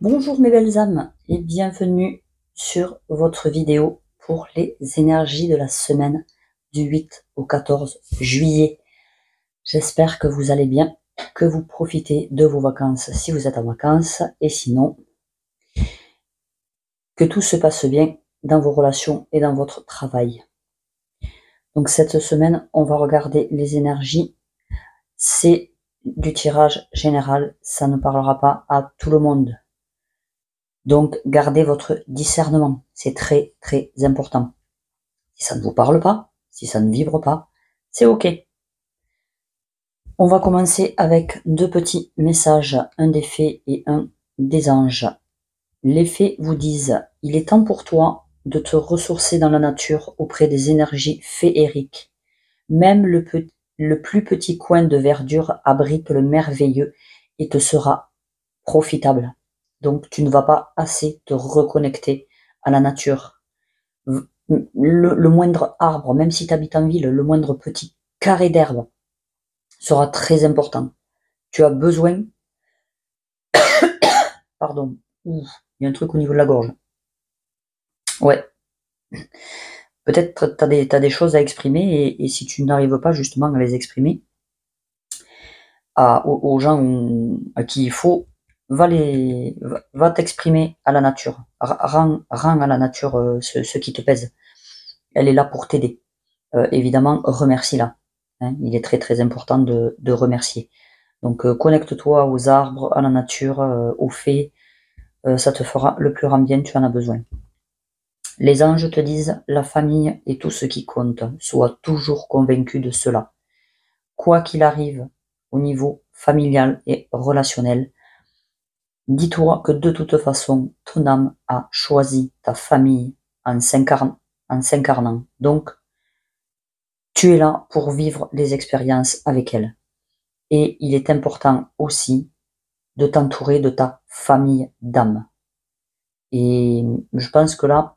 Bonjour mes belles âmes et bienvenue sur votre vidéo pour les énergies de la semaine du 8 au 14 juillet. J'espère que vous allez bien, que vous profitez de vos vacances si vous êtes en vacances et sinon, que tout se passe bien dans vos relations et dans votre travail. Donc cette semaine, on va regarder les énergies. C'est du tirage général, ça ne parlera pas à tout le monde. Donc, gardez votre discernement. C'est très, très important. Si ça ne vous parle pas, si ça ne vibre pas, c'est OK. On va commencer avec deux petits messages, un des fées et un des anges. Les fées vous disent « Il est temps pour toi de te ressourcer dans la nature auprès des énergies féeriques. Même le plus petit coin de verdure abrite le merveilleux et te sera profitable. Donc tu ne vas pas assez te reconnecter à la nature. Le moindre arbre, même si tu habites en ville, le moindre petit carré d'herbe sera très important. Tu as besoin... Pardon. Ouh, il y a un truc au niveau de la gorge. Ouais. Peut-être t'as des choses à exprimer et si tu n'arrives pas justement à les exprimer aux gens à qui il faut, va t'exprimer à la nature. Rends à la nature ce qui te pèse. Elle est là pour t'aider. Évidemment, remercie-la. Hein, il est très très important de remercier. Donc connecte-toi aux arbres, à la nature, aux fées. Ça te fera le plus grand bien, tu en as besoin. Les anges te disent, la famille est tout ce qui compte. Sois toujours convaincu de cela. Quoi qu'il arrive au niveau familial et relationnel, dis-toi que de toute façon, ton âme a choisi ta famille en s'incarnant. Donc, tu es là pour vivre les expériences avec elle. Et il est important aussi de t'entourer de ta famille d'âme. Et je pense que là,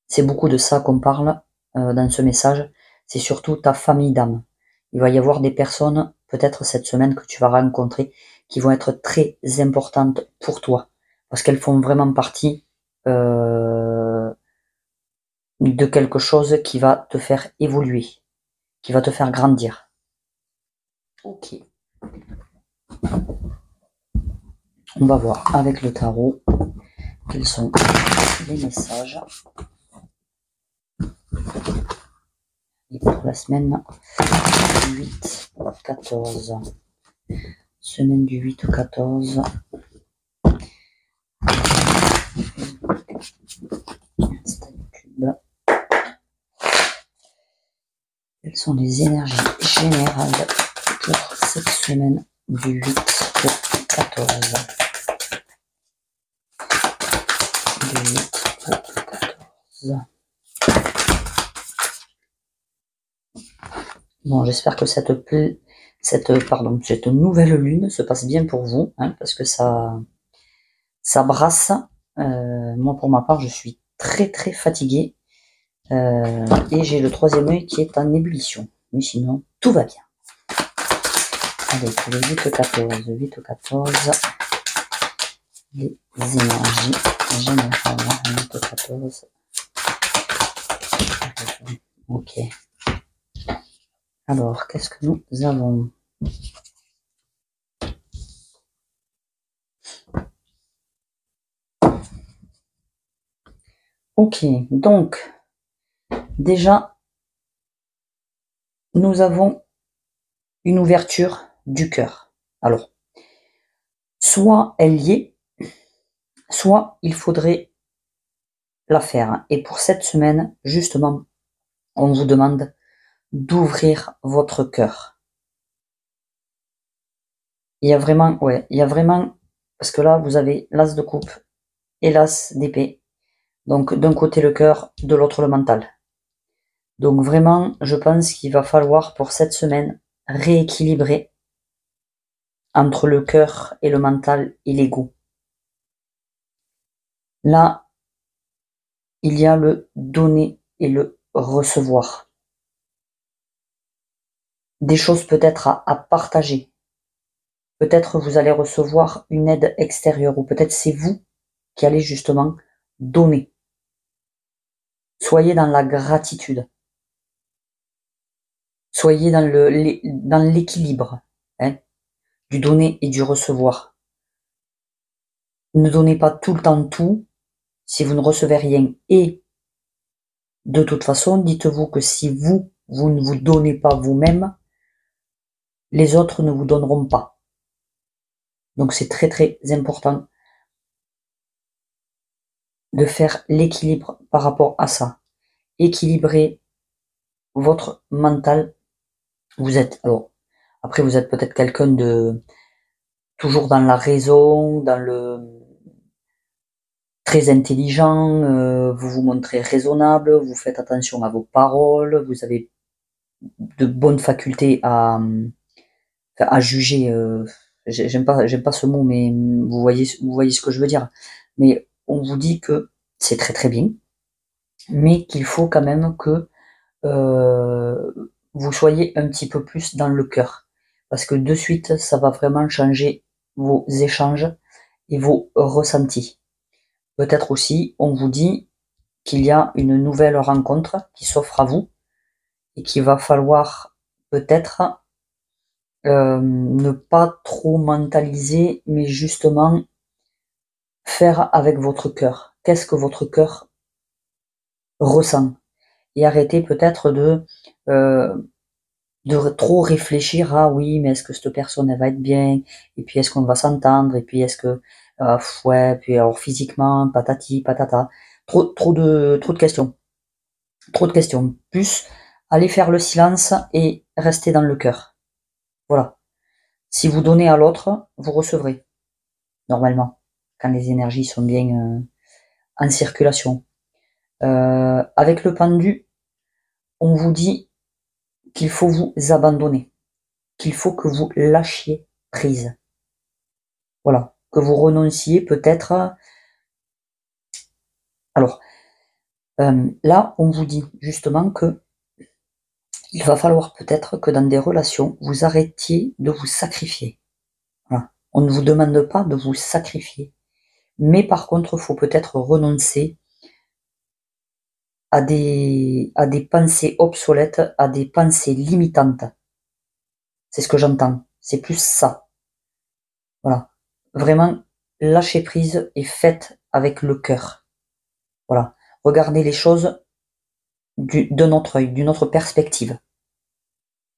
c'est beaucoup de ça qu'on parle dans ce message. C'est surtout ta famille d'âme. Il va y avoir des personnes, peut-être cette semaine, que tu vas rencontrer, qui vont être très importantes pour toi. Parce qu'elles font vraiment partie de quelque chose qui va te faire évoluer, qui va te faire grandir. Ok. On va voir avec le tarot quels sont les messages. Et pour la semaine du 8 au 14. Semaine du 8 au 14. Quelles sont les énergies générales pour cette semaine du 8 au 14? Du 8 au 14. Bon, j'espère que cette nouvelle lune se passe bien pour vous, hein, parce que ça brasse. Moi, pour ma part, je suis très très fatiguée et j'ai le troisième œil qui est en ébullition. Mais sinon, tout va bien. Allez, pour le 8 au 14, 8 au 14, les énergies générales, 8 au 14. Ok. Alors, qu'est-ce que nous avons? Ok, donc, déjà, nous avons une ouverture du cœur. Alors, soit elle y est, soit il faudrait la faire. Et pour cette semaine, justement, on vous demande d'ouvrir votre cœur. Il y a vraiment, parce que là, vous avez l'as de coupe et l'as d'épée. Donc, d'un côté le cœur, de l'autre le mental. Donc vraiment, je pense qu'il va falloir pour cette semaine rééquilibrer entre le cœur et le mental et l'ego. Là, il y a le donner et le recevoir. Des choses peut-être à partager. peut-être vous allez recevoir une aide extérieure, ou peut-être c'est vous qui allez justement donner. Soyez dans la gratitude. Soyez dans l'équilibre, hein, du donner et du recevoir. Ne donnez pas tout le temps tout si vous ne recevez rien. Et de toute façon, dites-vous que si vous ne vous donnez pas vous-même, les autres ne vous donneront pas. Donc c'est très très important de faire l'équilibre par rapport à ça. Équilibrer votre mental. Alors, après vous êtes peut-être quelqu'un de toujours dans la raison, dans le très intelligent, vous vous montrez raisonnable, vous faites attention à vos paroles, vous avez de bonnes facultés à juger. J'aime pas ce mot, mais vous voyez ce que je veux dire. Mais on vous dit que c'est très très bien, mais qu'il faut quand même que vous soyez un petit peu plus dans le cœur, parce que de suite, ça va vraiment changer vos échanges et vos ressentis. Peut-être aussi, on vous dit qu'il y a une nouvelle rencontre qui s'offre à vous et qu'il va falloir peut-être ne pas trop mentaliser, mais justement faire avec votre cœur. Qu'est-ce que votre cœur ressent? Et arrêter peut-être de trop réfléchir à oui, mais est-ce que cette personne elle va être bien? Et puis est-ce qu'on va s'entendre? Et puis est-ce que ouais, puis alors physiquement, patati, patata. Trop de questions. Trop de questions. Plus aller faire le silence et rester dans le cœur. Voilà. Si vous donnez à l'autre, vous recevrez. Normalement. Quand les énergies sont bien en circulation. Avec le pendu, on vous dit qu'il faut vous abandonner. Qu'il faut que vous lâchiez prise. Voilà. Que vous renonciez peut-être. Alors, là, on vous dit justement que il va falloir peut-être que dans des relations, vous arrêtiez de vous sacrifier. Voilà. On ne vous demande pas de vous sacrifier. Mais par contre, il faut peut-être renoncer à des pensées obsolètes, à des pensées limitantes. C'est ce que j'entends. C'est plus ça. Voilà. Vraiment, lâcher prise et faites avec le cœur. Voilà. Regardez les choses d'un autre œil, d'une autre perspective.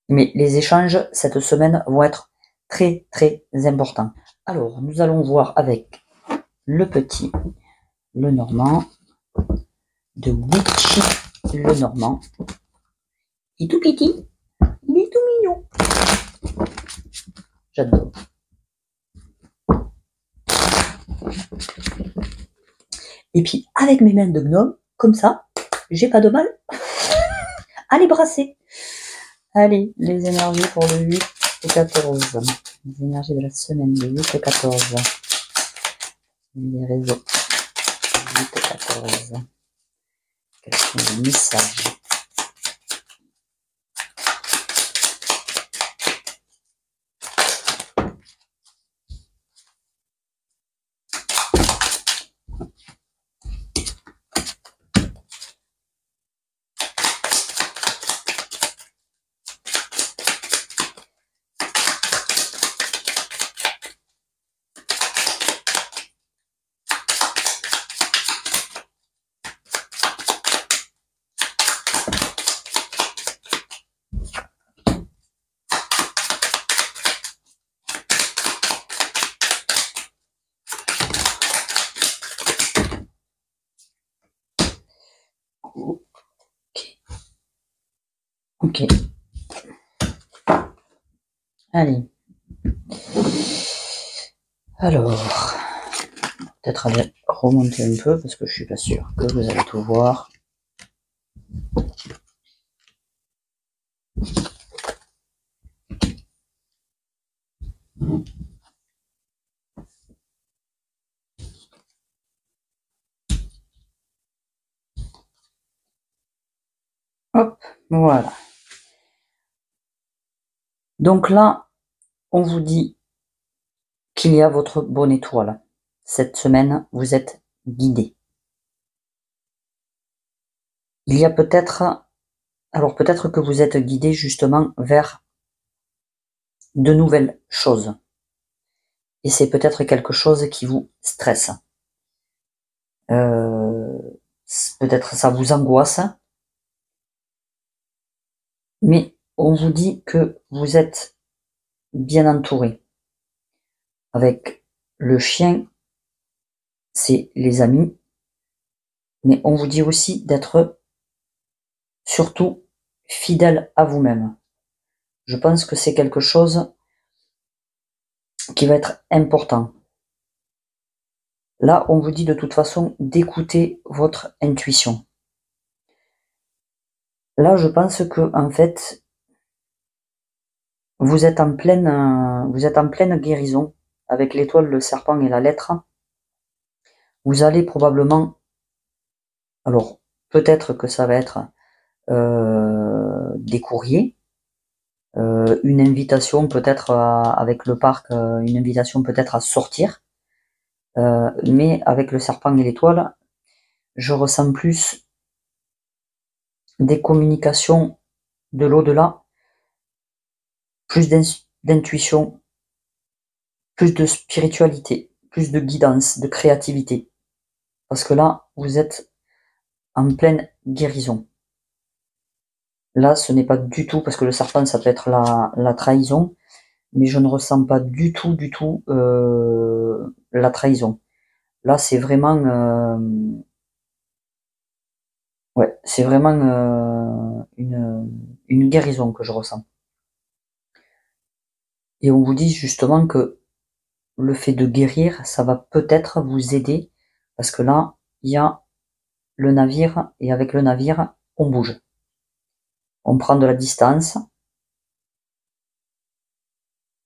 Mais les échanges cette semaine vont être très très importants. Alors, nous allons voir avec le petit, le normand, de Gucci, le normand. Il est tout petit, il est tout mignon. J'adore. Et puis, avec mes mains de gnome, comme ça, j'ai pas de mal à les brasser. Allez, les énergies pour le 8 et 14. Les énergies de la semaine de 8 et 14. Les réseaux. 8 et 14. Quels sont les messages? Ok. Allez. Alors, peut-être aller remonter un peu parce que je suis pas sûr que vous allez tout voir. Hop, voilà. Donc là, on vous dit qu'il y a votre bonne étoile. Cette semaine, vous êtes guidé. Il y a peut-être, alors peut-être que vous êtes guidé justement vers de nouvelles choses. Et c'est peut-être quelque chose qui vous stresse. Peut-être ça vous angoisse. Mais on vous dit que vous êtes bien entouré. Avec le chien, c'est les amis. Mais on vous dit aussi d'être surtout fidèle à vous-même. Je pense que c'est quelque chose qui va être important. Là, on vous dit de toute façon d'écouter votre intuition. Là, je pense que en fait, vous êtes en pleine guérison avec l'étoile, le serpent et la lettre. Vous allez probablement, alors peut-être que ça va être des courriers, une invitation peut-être avec le parc, une invitation peut-être à sortir. Mais avec le serpent et l'étoile, je ressens plus des communications de l'au-delà, plus d'intuition, plus de spiritualité, plus de guidance, de créativité. Parce que là, vous êtes en pleine guérison. Là, ce n'est pas du tout, parce que le serpent, ça peut être la trahison, mais je ne ressens pas du tout la trahison. Là, c'est vraiment, ouais, c'est vraiment une guérison que je ressens. Et on vous dit justement que le fait de guérir, ça va peut-être vous aider, parce que là, il y a le navire, et avec le navire, on bouge. On prend de la distance.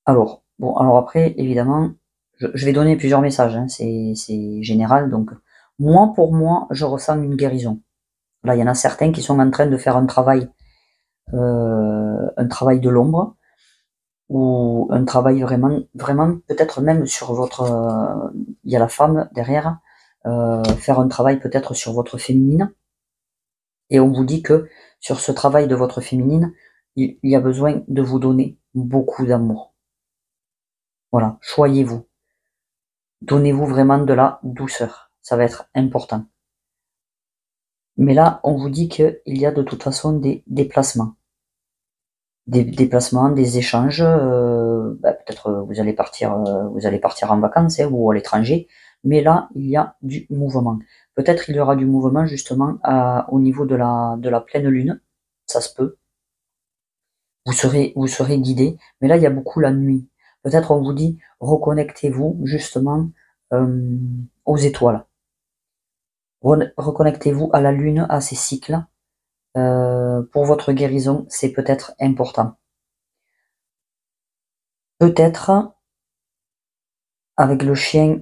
Alors, bon, alors après, évidemment, je vais donner plusieurs messages, hein, c'est général, donc moi, pour moi, je ressens une guérison. Là, il y en a certains qui sont en train de faire un travail de l'ombre, ou un travail vraiment peut-être même sur votre, il y a la femme derrière, faire un travail peut-être sur votre féminine, et on vous dit que sur ce travail de votre féminine, il y a besoin de vous donner beaucoup d'amour. Voilà, choyez-vous. Donnez-vous vraiment de la douceur, ça va être important. Mais là, on vous dit qu'il y a de toute façon des déplacements. Des déplacements, des échanges, peut-être vous allez partir en vacances, hein, ou à l'étranger, mais là, il y a du mouvement. Peut-être il y aura du mouvement justement au niveau de la pleine lune, ça se peut. Vous serez guidé, mais là, il y a beaucoup la nuit. Peut-être on vous dit, reconnectez-vous justement aux étoiles. Reconnectez-vous à la lune, à ses cycles. Pour votre guérison, c'est peut-être important. Peut-être, avec le chien,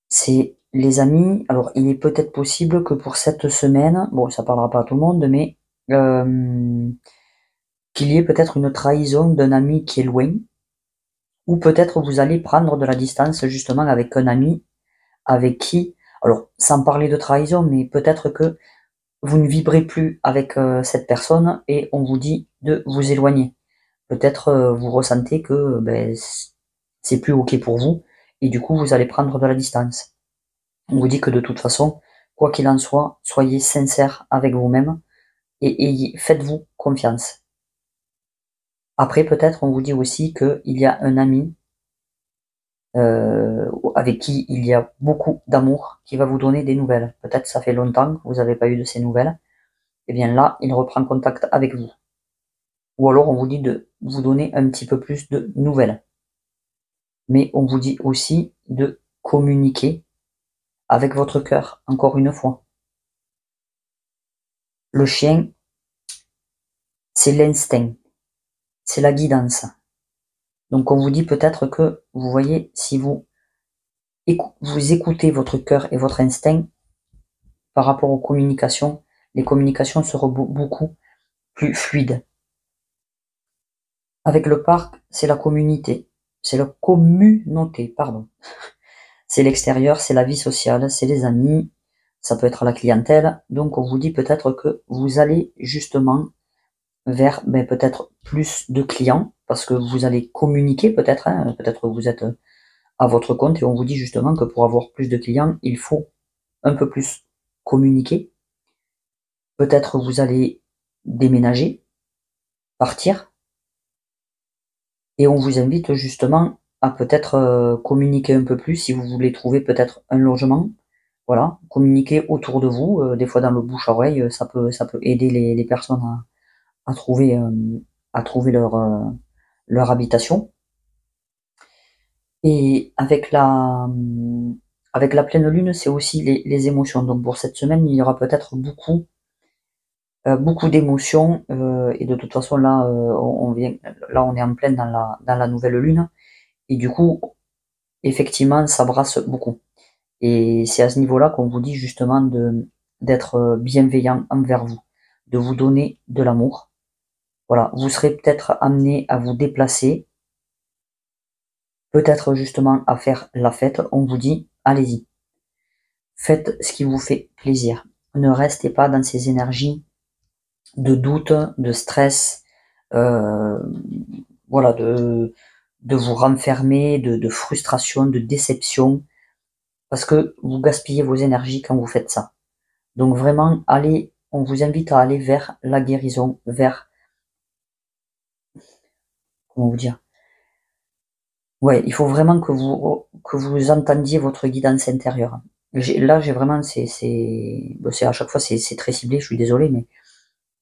c'est les amis. Alors, il est peut-être possible que pour cette semaine, bon, ça parlera pas à tout le monde, mais qu'il y ait peut-être une trahison d'un ami qui est loin, ou peut-être vous allez prendre de la distance justement avec un ami avec qui, alors sans parler de trahison, mais peut-être que vous ne vibrez plus avec cette personne et on vous dit de vous éloigner. Peut-être vous ressentez que c'est plus ok pour vous et du coup vous allez prendre de la distance. On vous dit que de toute façon, quoi qu'il en soit, soyez sincère avec vous-même et faites-vous confiance. Après, peut-être on vous dit aussi qu'il y a un ami avec qui il y a beaucoup d'amour qui va vous donner des nouvelles. Peut-être ça fait longtemps que vous n'avez pas eu de ces nouvelles. Et bien là, il reprend contact avec vous. Ou alors on vous dit de vous donner un petit peu plus de nouvelles. Mais on vous dit aussi de communiquer avec votre cœur, encore une fois. Le chien, c'est l'instinct, c'est la guidance. Donc on vous dit peut-être que, vous voyez, si vous écoutez votre cœur et votre instinct par rapport aux communications, les communications seront beaucoup plus fluides. Avec le parc, c'est la communauté, c'est la communauté, pardon. C'est l'extérieur, c'est la vie sociale, c'est les amis, ça peut être la clientèle. Donc on vous dit peut-être que vous allez justement vers peut-être plus de clients, parce que vous allez communiquer peut-être, hein, peut-être que vous êtes à votre compte et on vous dit justement que pour avoir plus de clients, il faut un peu plus communiquer. Peut-être vous allez déménager, partir, et on vous invite justement à peut-être communiquer un peu plus si vous voulez trouver peut-être un logement. Voilà, communiquer autour de vous, des fois dans le bouche-oreille, ça peut aider les personnes à trouver leur habitation. Et avec la pleine lune, c'est aussi les émotions. Donc pour cette semaine, il y aura peut-être beaucoup d'émotions, et de toute façon là, on est en pleine dans la nouvelle lune, et du coup, effectivement, ça brasse beaucoup. Et c'est à ce niveau-là qu'on vous dit justement d'être bienveillant envers vous, de vous donner de l'amour. Voilà, vous serez peut-être amené à vous déplacer, peut-être justement à faire la fête. On vous dit, allez-y, faites ce qui vous fait plaisir. Ne restez pas dans ces énergies de doute, de stress, voilà, de vous renfermer, de frustration, de déception, parce que vous gaspillez vos énergies quand vous faites ça. Donc vraiment, on vous invite à aller vers la guérison, vers, comment vous dire, ouais, il faut vraiment que vous entendiez votre guidance intérieure. Là, j'ai vraiment, à chaque fois, c'est très ciblé, je suis désolé, mais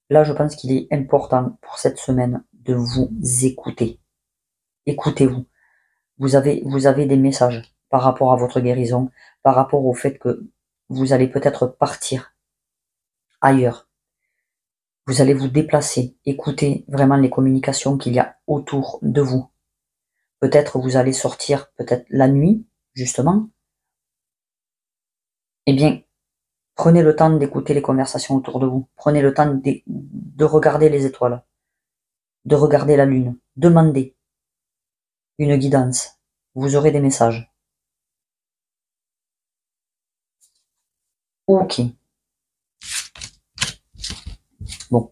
là, je pense qu'il est important pour cette semaine de vous écouter. Écoutez-vous. Vous avez des messages par rapport à votre guérison, par rapport au fait que vous allez peut-être partir ailleurs. Vous allez vous déplacer, écoutez vraiment les communications qu'il y a autour de vous. Peut-être vous allez sortir, peut-être la nuit, justement. Eh bien, prenez le temps d'écouter les conversations autour de vous. Prenez le temps de regarder les étoiles, de regarder la lune. Demandez une guidance. Vous aurez des messages. Ok. Bon,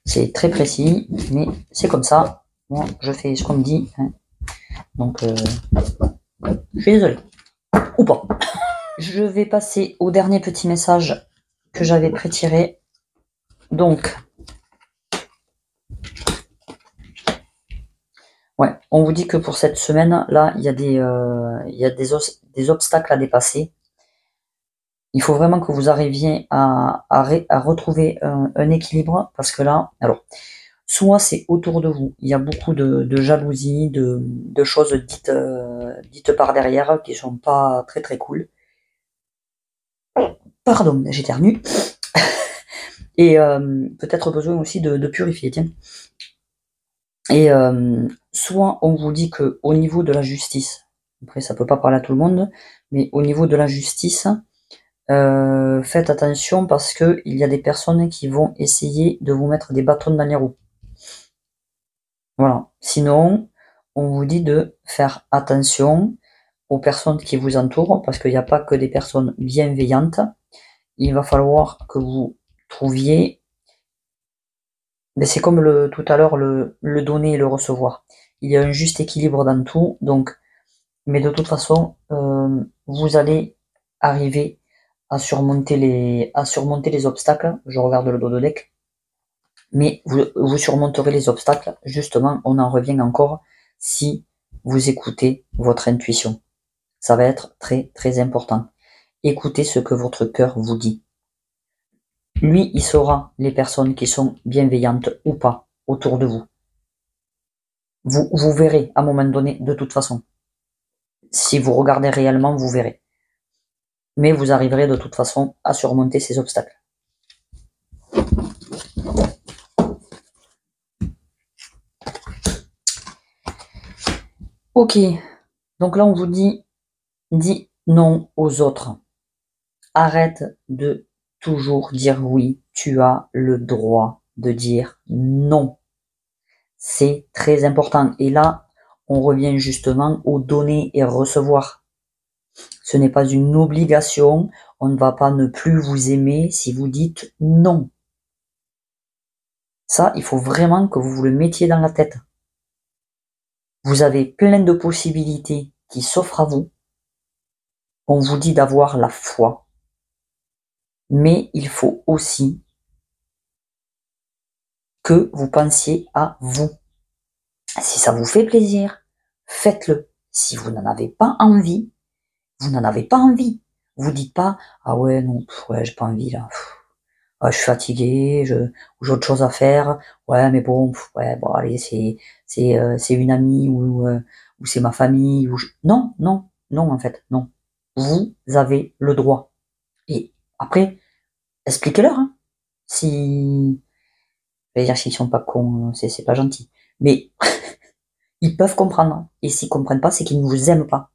c'est très précis, mais c'est comme ça. Moi, je fais ce qu'on me dit, hein. Donc, je suis désolé. Ou pas. Je vais passer au dernier petit message que j'avais prétiré. Donc, ouais, on vous dit que pour cette semaine, là, il y a des obstacles à dépasser. Il faut vraiment que vous arriviez à retrouver un équilibre, parce que là, alors, soit c'est autour de vous, il y a beaucoup de jalousie, de choses dites par derrière qui sont pas très très cool. Pardon, j'éternue. Et peut-être besoin aussi de purifier, tiens. Et soit on vous dit que au niveau de la justice, après ça peut pas parler à tout le monde, mais au niveau de la justice, faites attention parce que il y a des personnes qui vont essayer de vous mettre des bâtons dans les roues. Voilà. Sinon, on vous dit de faire attention aux personnes qui vous entourent, parce qu'il n'y a pas que des personnes bienveillantes. Il va falloir que vous trouviez, mais c'est comme tout à l'heure, le donner et le recevoir. Il y a un juste équilibre dans tout, donc, mais de toute façon, vous allez arriver à surmonter les obstacles. Je regarde le dos de deck. Mais vous surmonterez les obstacles. Justement, on en revient encore si vous écoutez votre intuition. Ça va être très très important. Écoutez ce que votre cœur vous dit. Lui, il saura les personnes qui sont bienveillantes ou pas autour de vous. Vous verrez à un moment donné, de toute façon. Si vous regardez réellement, vous verrez. Mais vous arriverez de toute façon à surmonter ces obstacles. Ok, donc là on vous dit, dis non aux autres. Arrête de toujours dire oui, tu as le droit de dire non. C'est très important. Et là, on revient justement au donner et recevoir. Ce n'est pas une obligation, on ne va pas ne plus vous aimer si vous dites non. Ça, il faut vraiment que vous vous le mettiez dans la tête. Vous avez plein de possibilités qui s'offrent à vous. On vous dit d'avoir la foi. Mais il faut aussi que vous pensiez à vous. Si ça vous fait plaisir, faites-le. Si vous n'en avez pas envie, vous n'en avez pas envie. Vous dites pas, ah ouais, non, ouais, j'ai pas envie, là. Ouais, je suis fatigué, j'ai autre chose à faire. Ouais, mais bon, ouais, bon, allez, c'est une amie ou c'est ma famille. Non, non, non, en fait, non. Vous avez le droit. Et après, expliquez-leur, hein. Si, je vais dire s'ils sont pas cons, c'est pas gentil. Mais ils peuvent comprendre. Et s'ils comprennent pas, c'est qu'ils ne vous aiment pas.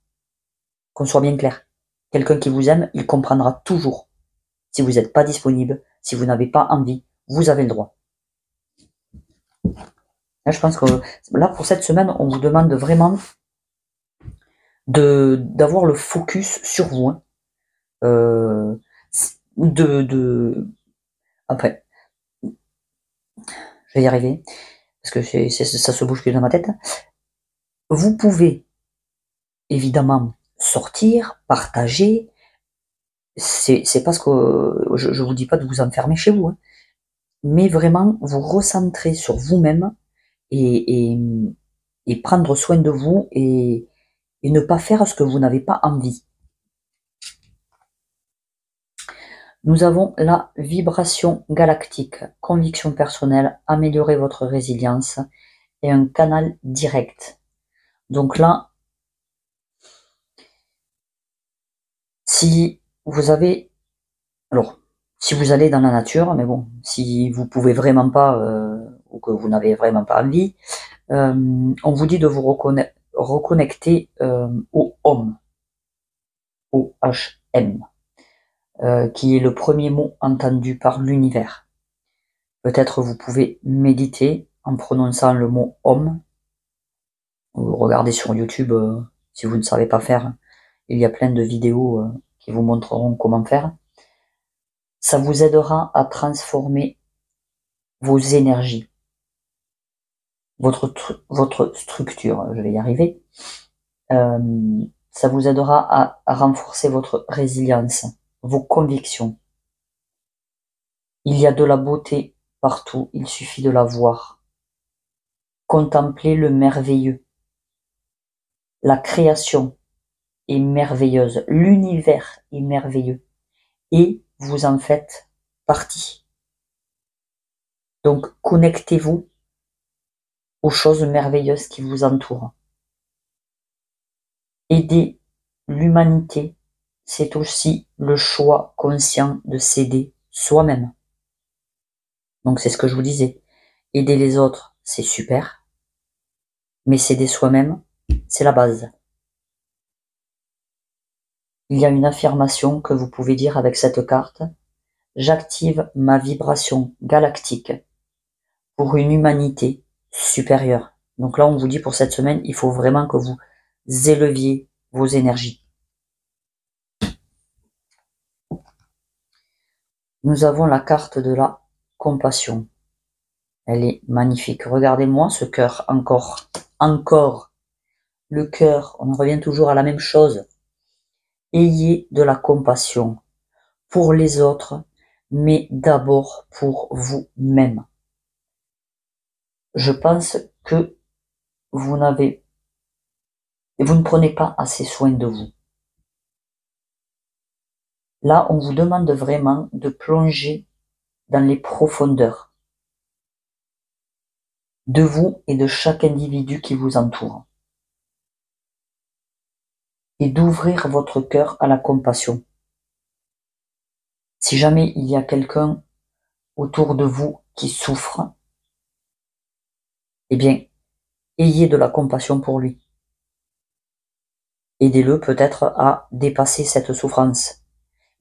Qu'on soit bien clair. Quelqu'un qui vous aime, il comprendra toujours. Si vous n'êtes pas disponible, si vous n'avez pas envie, vous avez le droit. Là, je pense que là, pour cette semaine, on vous demande vraiment d'avoir le focus sur vous. Hein. Après, je vais y arriver, parce que ça se bouscule dans ma tête. Vous pouvez évidemment sortir, partager. C'est parce que je vous dis pas de vous enfermer chez vous, hein, mais vraiment vous recentrer sur vous-même et prendre soin de vous et ne pas faire ce que vous n'avez pas envie. Nous avons la vibration galactique, conviction personnelle, améliorer votre résilience et un canal direct. Donc là, si vous avez, alors, si vous allez dans la nature, mais bon, si vous pouvez vraiment pas ou que vous n'avez vraiment pas envie, on vous dit de vous reconnecter au Om, O-H-M, qui est le premier mot entendu par l'univers. Peut-être vous pouvez méditer en prononçant le mot Om. Ou regardez sur YouTube si vous ne savez pas faire. Il y a plein de vidéos qui vous montreront comment faire. Ça vous aidera à transformer vos énergies, votre structure, je vais y arriver. Ça vous aidera à renforcer votre résilience, vos convictions. Il y a de la beauté partout, il suffit de la voir. Contemplez le merveilleux. La création est merveilleuse, l'univers est merveilleux et vous en faites partie. Donc connectez-vous aux choses merveilleuses qui vous entourent. Aider l'humanité, c'est aussi le choix conscient de s'aider soi-même. Donc c'est ce que je vous disais. Aider les autres, c'est super, mais s'aider soi-même, c'est la base. Il y a une affirmation que vous pouvez dire avec cette carte. J'active ma vibration galactique pour une humanité supérieure. Donc là, on vous dit pour cette semaine, il faut vraiment que vous éleviez vos énergies. Nous avons la carte de la compassion. Elle est magnifique. Regardez-moi ce cœur encore. Le cœur, on en revient toujours à la même chose. Ayez de la compassion pour les autres, mais d'abord pour vous-même. Je pense que vous ne prenez pas assez soin de vous. Là, on vous demande vraiment de plonger dans les profondeurs de vous et de chaque individu qui vous entoure. Et d'ouvrir votre cœur à la compassion. Si jamais il y a quelqu'un autour de vous qui souffre, eh bien, ayez de la compassion pour lui. Aidez-le peut-être à dépasser cette souffrance.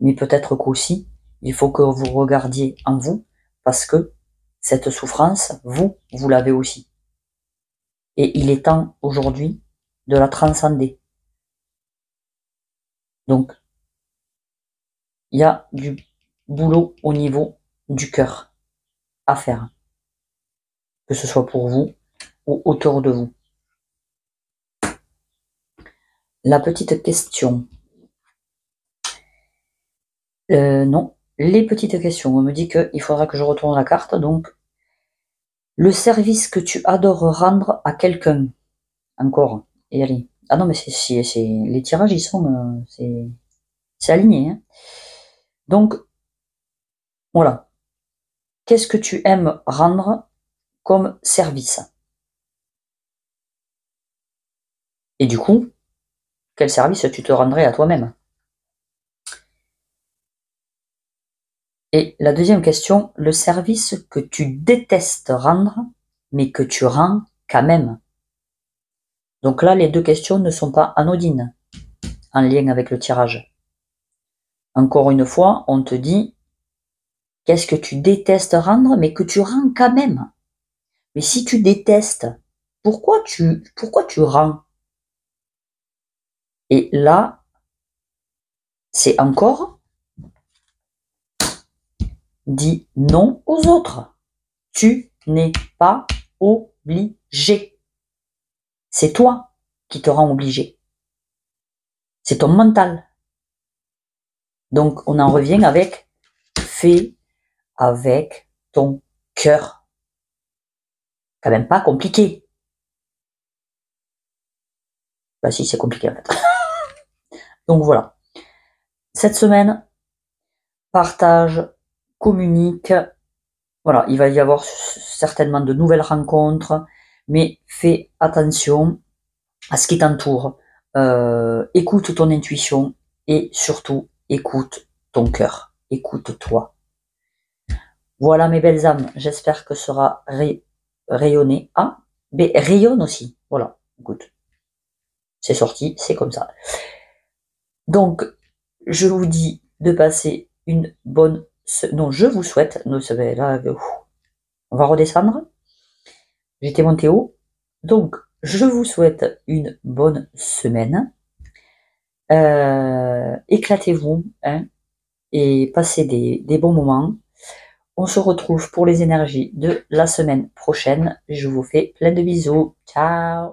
Mais peut-être qu'aussi, il faut que vous regardiez en vous, parce que cette souffrance, vous l'avez aussi. Et il est temps aujourd'hui de la transcender. Donc, il y a du boulot au niveau du cœur à faire, que ce soit pour vous ou autour de vous. La petite question. Non, les petites questions. On me dit qu'il faudra que je retourne la carte. Donc, le service que tu adores rendre à quelqu'un. Encore. Et allez. Ah non, mais c'est les tirages, ils sont... c'est aligné. Hein. Donc, voilà. Qu'est-ce que tu aimes rendre comme service? Et du coup, quel service tu te rendrais à toi-même? Et la deuxième question, le service que tu détestes rendre, mais que tu rends quand même. Donc là, les deux questions ne sont pas anodines en lien avec le tirage. Encore une fois, on te dit, qu'est-ce que tu détestes rendre, mais que tu rends quand même? Mais si tu détestes, pourquoi tu rends? Et là, c'est encore, dis non aux autres. Tu n'es pas obligé. C'est toi qui te rends obligé. C'est ton mental. Donc, on en revient avec fais avec ton cœur. Quand même pas compliqué. Bah si, c'est compliqué en fait. Donc voilà. Cette semaine, partage, communique. Voilà, il va y avoir certainement de nouvelles rencontres, mais fais attention à ce qui t'entoure. Écoute ton intuition et surtout écoute ton cœur. Écoute-toi. Voilà mes belles âmes, j'espère que ça sera rayonné. Ah, mais rayonne aussi. Voilà, écoute. C'est sorti, c'est comme ça. Donc, je vous dis de passer une bonne... Non, je vous souhaite... Non, là, on va redescendre. J'étais monté haut. Donc, je vous souhaite une bonne semaine. Éclatez-vous hein, et passez des bons moments. On se retrouve pour les énergies de la semaine prochaine. Je vous fais plein de bisous. Ciao!